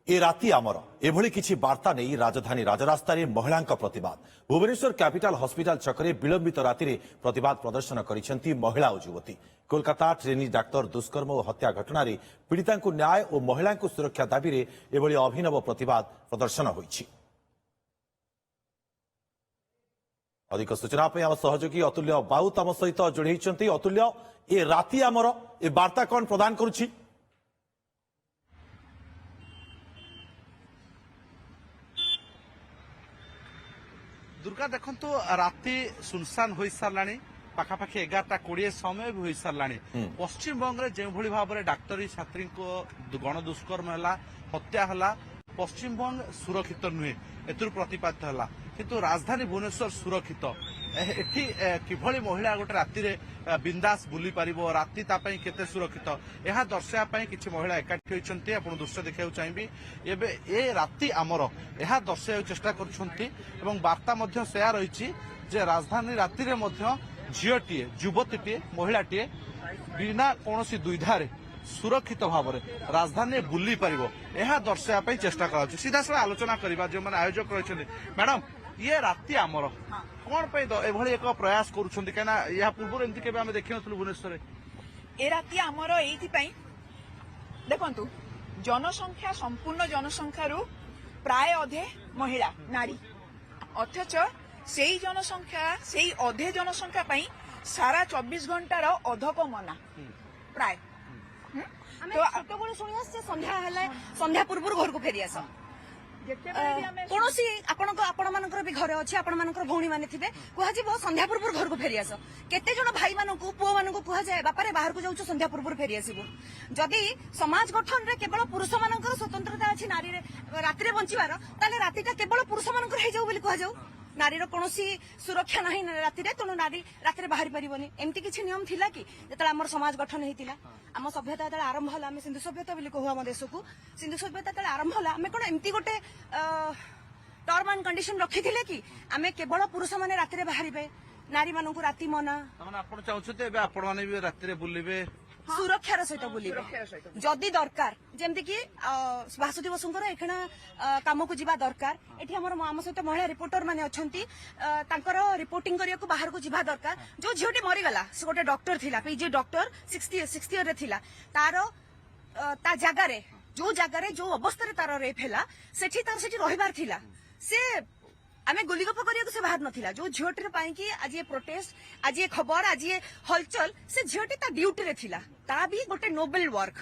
ए राति आमर एभली किछि वार्ता नहीं राजधानी राजरास्तार महिला प्रतिवाद भुवनेश्वर कैपिटल हॉस्पिटल छकरे विलंबित राति प्रतिवाद प्रदर्शन करिसेंती महिला और युवती कोलकाता ट्रेनी डाक्तर दुष्कर्म और हत्या घटना पीड़िता न्याय और महिला सुरक्षा दाबी में एभली अभिनव प्रतिवाद प्रदर्शन होइछि। अधिक सूचना आम सहयोगी अतुल्य बाउत आम सहित जोड़ी। अतुल्य ए राति आमर ए वार्ता कौन प्रदान करुछि? दुर्गा देखु राति सुनसान हो सारा पाखापाखि 11:20 समय भी हो सारा पश्चिम बंग जो भाव में डाक्तरी छात्री को गण दुष्कर्म है हत्या है पश्चिम बंग सुरक्षित नुहे एथुर प्रतिपादित है किंतु राजधानी भुवनेश्वर सुरक्षित एठी किभली महिला गोटे राति बिंदास बुली पारिबो राति तापई केते सुरक्षित यह दर्शाइबा किछि महिला एकाठी होइछन्ती आपण दृश्य देखिବାକୁ चाहबी एबे ए राति आमर यह दर्शाइବାକୁ चेष्टा करछन्ती एवं वार्ता मध्य सेया रहिछि जे राजधानी राति रे मध्य झियोटीए युवतीटीए महिलाटीए बिना कोनोसी दुविधारे सुरक्षित भाव में राजधानी बुली पारिबो यह दर्शाइबा चेष्टा कराउछि। सीधा साधा आलोचना करबा जो माने आयोजक रहिछन्ती मैडम ये राति आमर कौन एभली एक प्रयास करुछन्ती कना या पूर्व एमती केबे हम देखि नथलु भुवनेश्वर ए राति आमर एथि पई देखंतु जनसंख्या संपूर्ण जनसंख्या प्राय अधे महिला नारी अथच सेई जनसंख्या सेई अधे जनसंख्या पई सारा 24 घंटार अधक मना प्राय तो छोट बड़ शुणी संध्या पूर्व घर को फेरी आस कौन सी आपण मानकर भी घर अच्छे आपण मानकर भौणी माने थिबे कह संध्या पूर्व घर को फेरी आस केते जन भाई मानक पुओ मानक कह जाए बापारे बाहर को जाउछ संध्या पूर्व फेरी आसीबो जदि समाज गठन रे केवल पुरुष मानकर स्वतंत्रता अछि नारी रे राति रे बंचिबार ताले रातिटा केवल पुरुष मानकर हे जाउ बोली कह जाउ नारी कौन सुरक्षा नहीं राति तेणु नारी राति बाहरी पारिबनी एमती किसी नियम थिला कि जेतला हमर समाज गठन होइतिला आम सभ्यता जेतला आरंभ होला आम सिंधु सभ्यता बोली कहू आम देश को सिंधु सभ्यता जेतला आरंभ होला आम कोन एमती गोटे टर्म एंड कंडीशन रखिथिले कि आम केवल पुरुष माने राति बाहरिबे नारी मानकु राति मना माने आपण चाहछते एबे आपण माने भी राति बुलिबे सुरक्षार सहित बुलिबे जदि दरकार जेमति कि वासुदेव बसुंकर एखना काम को जीवा दरकार एठी हमर आम सहित महिला रिपोर्टर माने अछंती तांकर रिपोर्टिंग करिया को बाहर को जीवा दरकार जो झियोटी मरी गला से गोटे डॉक्टर थिला पीजी डॉक्टर 60 ईयर रे थिला तार ता जगह रे जो अवस्था रे तार रेप हैला सेठी तार सेठी रहिबार थिला से आमे गोलीगप करिया से बाहर नथिला जो झियोटी पाई कि आज ये प्रोटेस्ट आज ये खबर आज ये हलचल से झियोटी ता ड्यूटी रे थिला ता भी गोटे नोबेल वर्क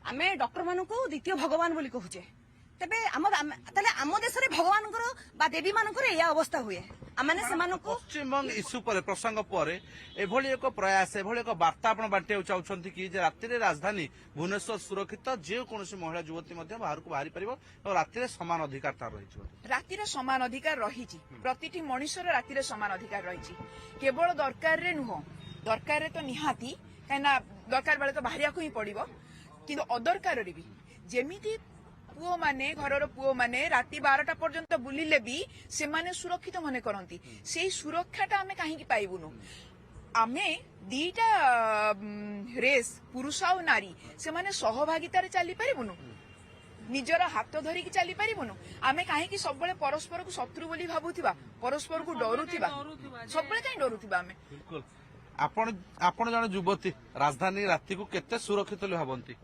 आमे डॉक्टर मानकु द्वितीय भगवान बोली कहूचे तबे आम देश रे भगवान बा देवी मानकर या अवस्था हुए आमाने सेमानकु पश्चिम बंग इश्यू पर प्रसंग पर एभली एक प्रयास एभली एक वार्ता आपण बांटे चाहछन्ती कि जे राति रे राजधानी भुवनेश्वर सुरक्षित जे कोनोसी महिला युवती मध्ये बाहर को बाहरी परिबो और राति रे समान अधिकार तार रहिछि राति रे समान अधिकार रहिछि प्रतिटी मनुष्यर राति रे समान अधिकार रहिछि केवल दरकार रे नुह दरकार रे तो निहाती काना दरकार बेले तो बाहरिया को ही पड़िबो किंतु अदरकार रे भी जेमिति पुओ माने घरर पुओ माने राति 12टा पर्यंत बुलिले भी से माने सुरक्षित मने करंती सेही सुरक्षाटा आमे काहे की पाइबुनु आमे दीटा रेस पुरुष और नारी से माने सहभागितारे चली पारिबुनु निजर हाथ धरिकी चली पारिबुनु आमे काहे की सब परस्पर को शत्रु बोली भाबुथिबा परस्पर को डरुथिबा सब काहे डरुथिबा आमे बिल्कुल आपण जने युवती राजधानी राति को केते सुरक्षित भाबंती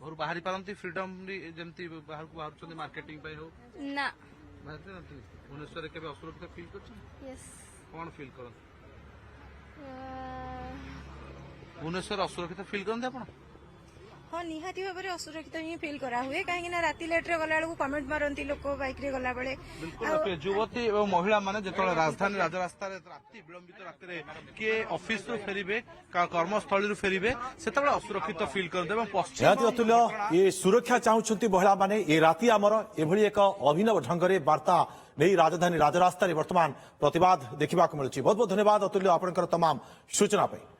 घर बाहरी पारंती फ्रीडम जेमती बाहर को बाहर चंदी मार्केटिंग पे हो ना बाहर नथि भुवनेश्वर केबे असुरक्षित फील करछ यस कोन फील करन भुवनेश्वर असुरक्षित फील करन आपण हाँ निहाती भाव में असुरक्षित ही फील करा हुए कहीं राति लेट रे गला बेलू कमेंट मारती लोक बाइक रे गला बेले बिल्कुल युवती और महिला माने जेतले राजधानी राजरास्ता रे राति विलंबित राति रे के ऑफिस रु फेरिबे कर्मस्थली रु फेरिबे सेतबे असुरक्षित फील कर देबे पश्चिम अतुल्य ये सुरक्षा चाहूछंती महिला माने ए राति आमर एभली एक अभिनव ढंग रे वार्ता नहीं राजधानी राजरास्ता रे वर्तमान प्रतिवाद देखिबा को मिलुछि। बहुत बहुत धन्यवाद अतुल्य आपनकर तमाम सूचना पे।